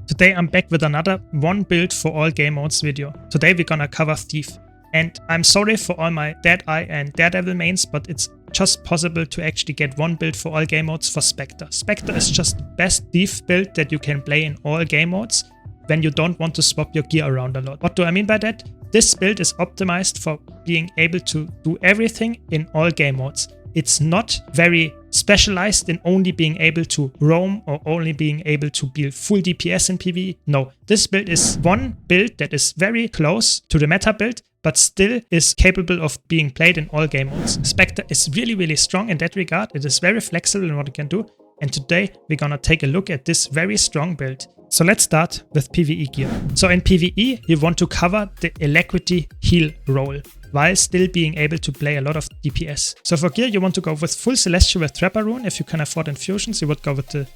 Today I'm back with another one build for all game modes video. Today we're gonna cover Thief. And I'm sorry for all my Deadeye and Daredevil mains, but it's just possible to actually get one build for all game modes for Specter. Specter is just the best Thief build that you can play in all game modes when you don't want to swap your gear around a lot. What do I mean by that? This build is optimized for being able to do everything in all game modes. It's not very specialized in only being able to roam or only being able to build full DPS in PvE. No, this build is one build that is very close to the meta build, but still is capable of being played in all game modes. Specter is really strong in that regard. It is very flexible in what it can do. And today we're gonna take a look at this very strong build. So let's start with PvE gear. So in PvE, you want to cover the Alacrity heal role while still being able to play a lot of DPS. So for gear, you want to go with full Celestial with Trapper Rune. If you can afford infusions, you would go with the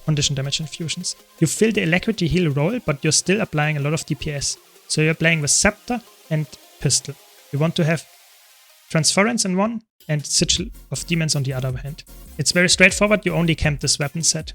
condition damage infusions. You fill the Alacrity heal role, but you're still applying a lot of DPS. So you're playing with Scepter and Pistol. You want to have Transference in one and Sigil of Demons on the other hand. It's very straightforward, you only camp this weapon set.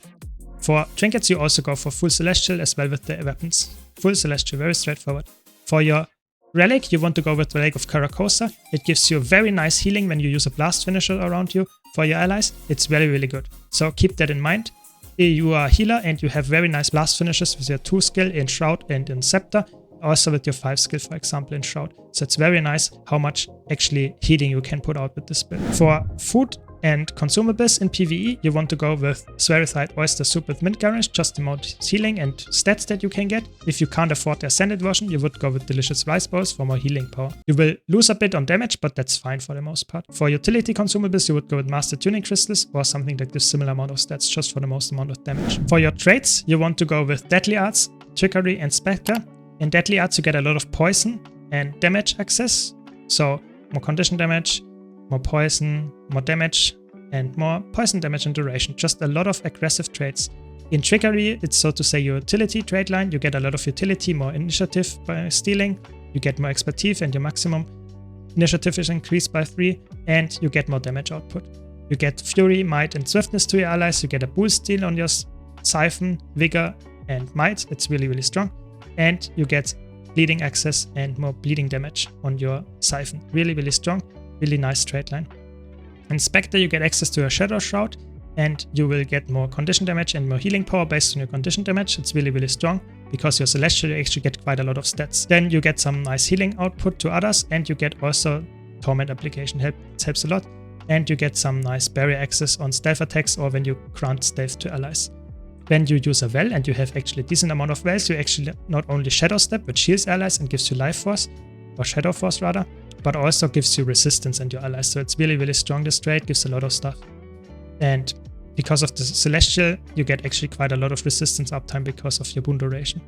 For trinkets, you also go for full Celestial as well with the weapons. Full Celestial, very straightforward. For your relic, you want to go with the Relic of Caracosa. It gives you very nice healing when you use a blast finisher around you. For your allies, it's really good. So keep that in mind. You are a healer and you have very nice blast finishers with your 2 skill in Shroud and in Scepter. Also with your 5 skill, for example, in Shroud. So it's very nice how much actually healing you can put out with this build. For food and consumables in PvE, you want to go with Spherified Oyster Soup with Mint Garnish, just the most healing and stats that you can get. If you can't afford the Ascended version, you would go with Delicious Rice Balls for more healing power. You will lose a bit on damage, but that's fine for the most part. For utility consumables, you would go with Master Tuning Crystals or something that gives similar amount of stats just for the most amount of damage. For your traits, you want to go with Deadly Arts, Trickery and Specter. In Deadly Arts, you get a lot of poison and damage access. So more condition damage, more poison, more damage, and more poison damage and duration. Just a lot of aggressive traits. In Trickery, it's so to say your utility trait line. You get a lot of utility, more initiative by stealing. You get more expertise and your maximum initiative is increased by 3. And you get more damage output. You get Fury, Might, and Swiftness to your allies. You get a boost steal on your Siphon, Vigor, and Might. It's really strong. And you get bleeding access and more bleeding damage on your Siphon. Really strong, really nice trait line. In Specter, you get access to your Shadow Shroud and you will get more condition damage and more healing power based on your condition damage. It's really strong because your Celestial you actually get quite a lot of stats. Then you get some nice healing output to others and you get also Torment application. It helps a lot. And you get some nice barrier access on stealth attacks or when you grant stealth to allies. When you use a Well and you have actually a decent amount of Wells, you actually not only Shadow Step, which heals allies and gives you Life Force, or Shadow Force rather, but also gives you resistance and your allies. So it's really strong, this trait, gives a lot of stuff. And because of the Celestial, you get actually quite a lot of resistance uptime because of your boon duration.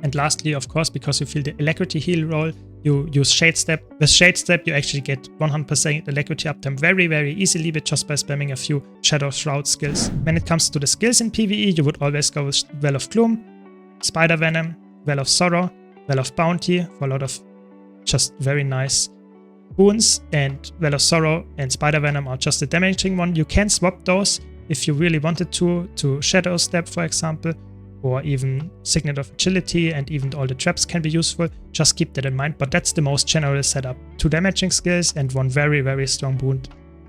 And lastly, of course, because you feel the Alacrity heal roll, you use Shade Step. With Shade Step, you actually get 100% Alacrity uptime very easily with just by spamming a few Shadow Shroud skills. When it comes to the skills in PvE, you would always go with Well of Gloom, Spider Venom, Well of Sorrow, Well of Bounty for a lot of just very nice boons, and Well of Sorrow and Spider Venom are just the damaging one. You can swap those if you really wanted to Shadow Step, for example, or even Signet of Agility, and even all the traps can be useful. Just keep that in mind, but that's the most general setup. 2 damaging skills and 1 very strong boon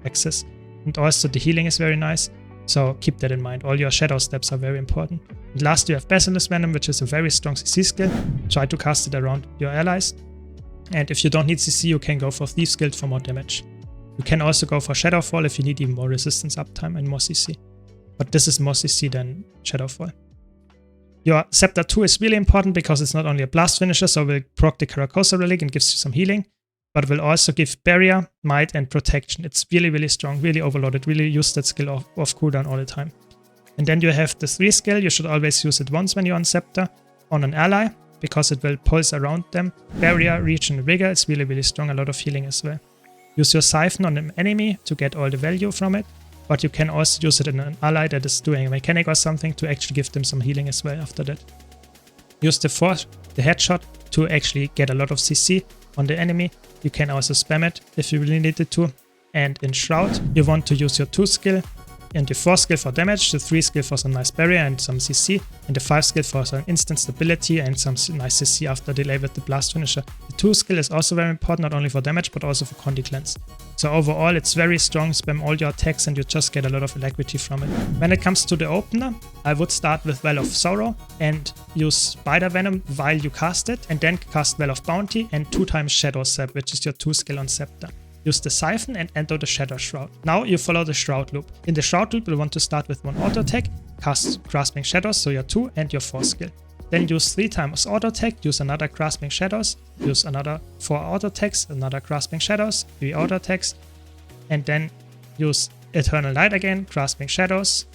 access. And also the healing is very nice, so keep that in mind. All your Shadow Steps are very important. And last you have Basilisk Venom, which is a very strong CC skill. Try to cast it around your allies. And if you don't need CC, you can go for Thief Guild for more damage. You can also go for Shadowfall if you need even more resistance uptime and more CC. But this is more CC than Shadowfall. Your Scepter 2 is really important because it's not only a blast finisher, so it will proc the Caracosa relic and gives you some healing, but it will also give Barrier, Might, and Protection. It's really strong, really overloaded, really use that skill off cooldown all the time. And then you have the 3 skill. You should always use it once when you're on Scepter on an ally, because it will pulse around them. Barrier, Reach, and Vigor, it's really strong, a lot of healing as well. Use your Siphon on an enemy to get all the value from it, but you can also use it in an ally that is doing a mechanic or something to actually give them some healing as well after that. Use the Headshot to actually get a lot of CC on the enemy. You can also spam it if you really needed to. And in Shroud, you want to use your 2 skill and your 4 skill for damage, the 3 skill for some nice barrier and some CC, and the 5 skill for some instant stability and some nice CC after delay with the blast finisher. The 2 skill is also very important, not only for damage but also for Condi cleanse. So overall it's very strong, spam all your attacks and you just get a lot of alacrity from it. When it comes to the opener, I would start with Well of Sorrow and use Spider Venom while you cast it, and then cast Well of Bounty and 2 times Shadow Sap, which is your 2 skill on Specter. Use the Siphon and enter the Shadow Shroud. Now you follow the Shroud loop. In the Shroud loop, you want to start with 1 auto attack, cast Grasping Shadows, so your 2 and your 4 skill. Then use 3 times auto attack, use another Grasping Shadows, use another 4 auto attacks, another Grasping Shadows, 3 auto attacks, and then use Eternal Light again, Grasping Shadows,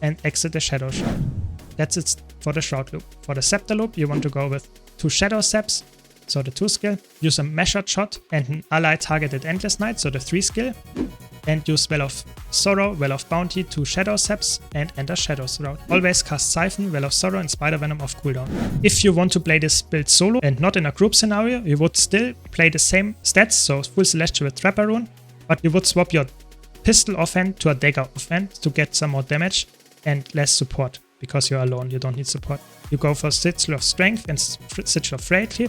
and exit the Shadow Shroud. That's it for the Shroud loop. For the Scepter loop, you want to go with 2 Shadow Saps, so the 2 skill, use a Measured Shot and an ally targeted Endless Night, so the 3 skill, and use Well of Sorrow, Well of Bounty, 2 Shadow Saps, and enter Shadow Shroud. Always cast Siphon, Well of Sorrow, and Spider Venom off cooldown. If you want to play this build solo and not in a group scenario, you would still play the same stats, so full Celestial with Trapper Rune, but you would swap your pistol offhand to a dagger offhand to get some more damage and less support, because you're alone, you don't need support. You go for Sigil of Strength and Sigil of Frailty,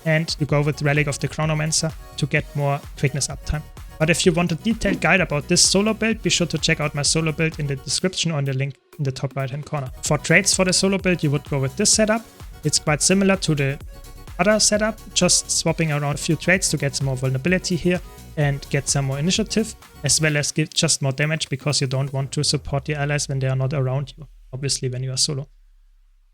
and you go with Relic of the Chronomancer to get more quickness uptime. But if you want a detailed guide about this solo build, be sure to check out my solo build in the description or in the link in the top right hand corner. For trades for the solo build, you would go with this setup. It's quite similar to the other setup, just swapping around a few traits to get some more vulnerability here and get some more initiative, as well as give just more damage because you don't want to support your allies when they are not around you, obviously when you are solo.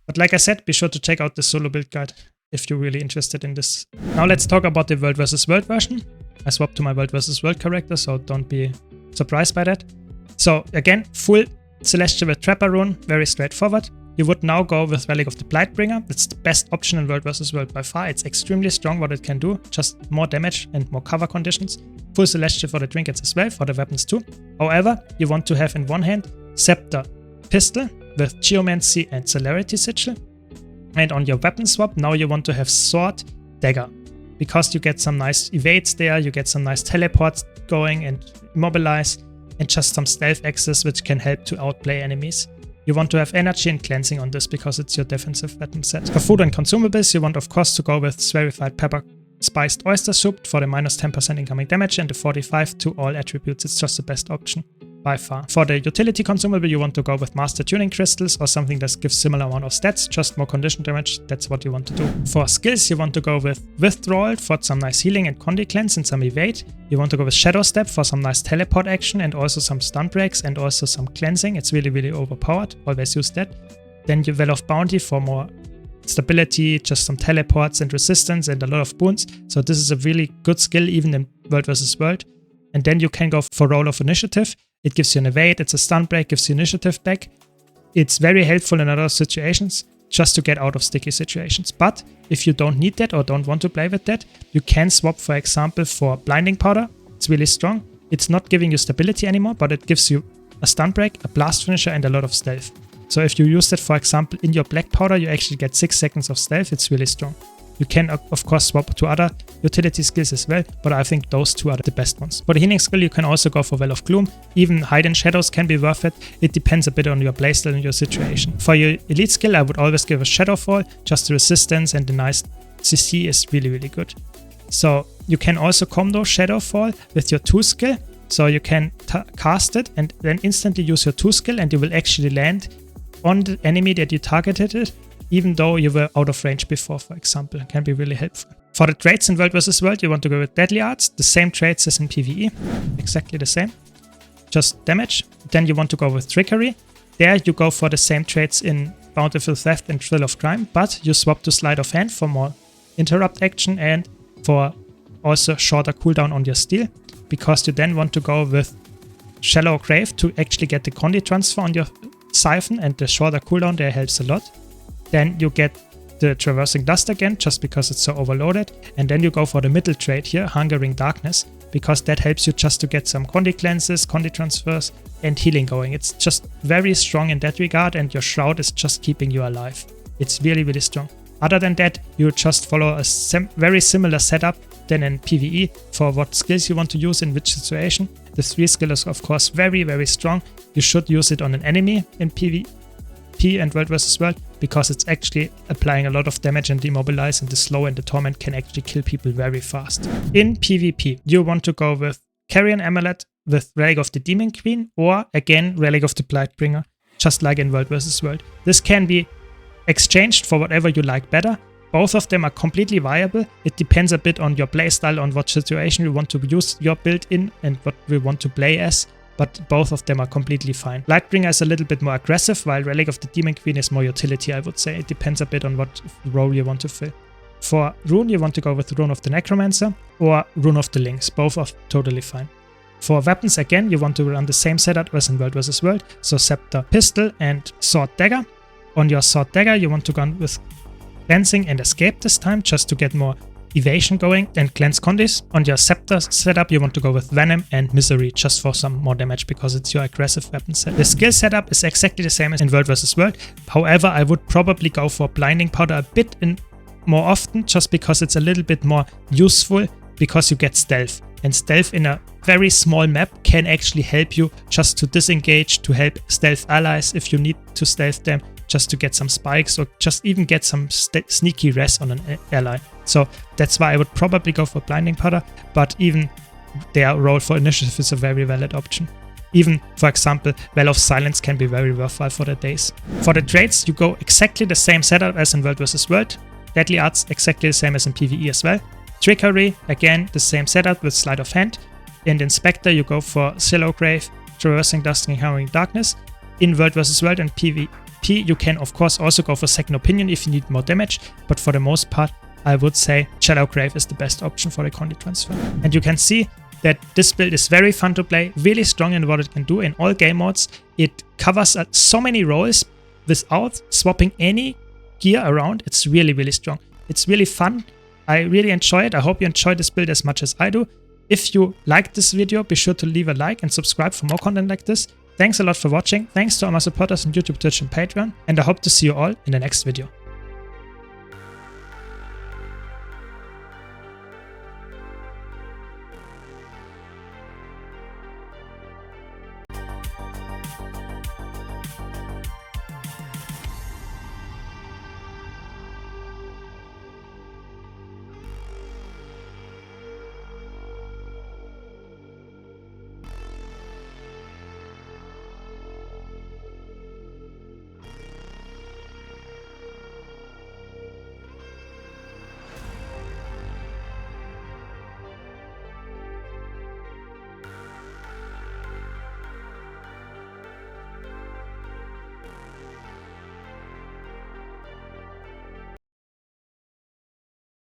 But like I said, be sure to check out the solo build guide if you're really interested in this. Now let's talk about the World vs. World version. I swapped to my World vs. World character, so don't be surprised by that. So again, full Celestial with Trapper Rune, very straightforward. You would now go with Relic of the Blightbringer. It's the best option in World vs. World by far. It's extremely strong what it can do, just more damage and more cover conditions. Full Celestial for the trinkets as well, for the weapons too. However, you want to have in one hand Scepter Pistol with Geomancy and Celerity Sigil. And on your weapon swap, now you want to have Sword Dagger, because you get some nice evades there, you get some nice teleports going and immobilize, and just some stealth access which can help to outplay enemies. You want to have energy and cleansing on this because it's your defensive weapon set. For food and consumables, you want of course to go with Spherified Pepper Spiced Oyster Soup for the minus 10% incoming damage and the 45 to all attributes. It's just the best option by far. For the utility consumable, you want to go with Master Tuning Crystals or something that gives similar amount of stats, just more condition damage. That's what you want to do. For skills, you want to go with Withdrawal for some nice healing and Condi cleanse and some evade. You want to go with Shadow Step for some nice teleport action and also some stun breaks and also some cleansing. It's really, really overpowered. Always use that. Then you Well of Bounty for more stability, just some teleports and resistance and a lot of boons. So this is a really good skill even in World vs. World. And then you can go for Roll of Initiative. It gives you an evade, it's a stun break, gives you initiative back. It's very helpful in other situations, just to get out of sticky situations. But if you don't need that or don't want to play with that, you can swap, for example, for Blinding Powder. It's really strong. It's not giving you stability anymore, but it gives you a stun break, a blast finisher, and a lot of stealth. So if you use that, for example, in your Black Powder, you actually get 6 seconds of stealth. It's really strong. You can, of course, swap to other utility skills as well, but I think those two are the best ones. For the healing skill, you can also go for Well of Gloom. Even Hide in Shadows can be worth it. It depends a bit on your playstyle and your situation. For your elite skill, I would always give a Shadowfall. Just the resistance and the nice CC is really, really good. So you can also combo Shadowfall with your 2 skill. So you can cast it and then instantly use your 2 skill and you will actually land on the enemy that you targeted it, even though you were out of range before, for example. It can be really helpful. For the traits in World vs. World, you want to go with Deadly Arts, the same traits as in PvE, exactly the same, just damage. Then you want to go with Trickery. There you go for the same traits in Bountiful Theft and Thrill of Crime, but you swap to Sleight of Hand for more interrupt action and for also shorter cooldown on your steal, because you then want to go with Shallow Grave to actually get the Condi transfer on your Siphon, and the shorter cooldown there helps a lot. Then you get the Traversing Dust again, just because it's so overloaded. And then you go for the middle trait here, Hungering Darkness, because that helps you just to get some Condi cleanses, Condi transfers, and healing going. It's just very strong in that regard, and your Shroud is just keeping you alive. It's really, really strong. Other than that, you just follow a very similar setup than in PvE for what skills you want to use in which situation. The 3 skill is of course very, very strong. You should use it on an enemy in PvP and World vs. World because it's actually applying a lot of damage and demobilize, and the slow and the torment can actually kill people very fast. In PvP, you want to go with Carrion Amulet with Relic of the Demon Queen, or again Relic of the Blightbringer, just like in World vs. World. This can be exchanged for whatever you like better. Both of them are completely viable. It depends a bit on your playstyle, on what situation you want to use your build in and what we want to play as, but both of them are completely fine. Blightbringer is a little bit more aggressive, while Relic of the Demon Queen is more utility, I would say. It depends a bit on what role you want to fill. For Rune, you want to go with Rune of the Necromancer or Rune of the Lynx. Both are totally fine. For weapons, again, you want to run the same setup as in World vs. World, so Scepter, Pistol and Sword Dagger. On your Sword Dagger, you want to go with Cleansing and Escape this time, just to get more evasion going and cleanse Condis. On your Scepter setup, you want to go with Venom and Misery, just for some more damage, because it's your aggressive weapon set. The skill setup is exactly the same as in World vs. World. However, I would probably go for Blinding Powder a bit more often, just because it's a little bit more useful, because you get stealth. And stealth in a very small map can actually help you just to disengage, to help stealth allies if you need to stealth them, just to get some spikes or just even get some sneaky res on an ally. So that's why I would probably go for Blinding Powder, but even their role for initiative is a very valid option. Even, for example, Well of Silence can be very worthwhile for the days. For the traits, you go exactly the same setup as in World vs. World. Deadly Arts exactly the same as in PvE as well. Trickery, again, the same setup with Sleight of Hand. And in Specter, you go for Shallow Grave, Traversing Dust, and Encountering Darkness. In World vs. World and PvP, you can of course also go for Second Opinion if you need more damage, but for the most part, I would say Shallow Grave is the best option for the Condi transfer. And you can see that this build is very fun to play, really strong in what it can do in all game modes. It covers so many roles without swapping any gear around. It's really, really strong. It's really fun. I really enjoy it. I hope you enjoy this build as much as I do. If you liked this video, be sure to leave a like and subscribe for more content like this. Thanks a lot for watching. Thanks to all my supporters on YouTube, Twitch and Patreon. And I hope to see you all in the next video.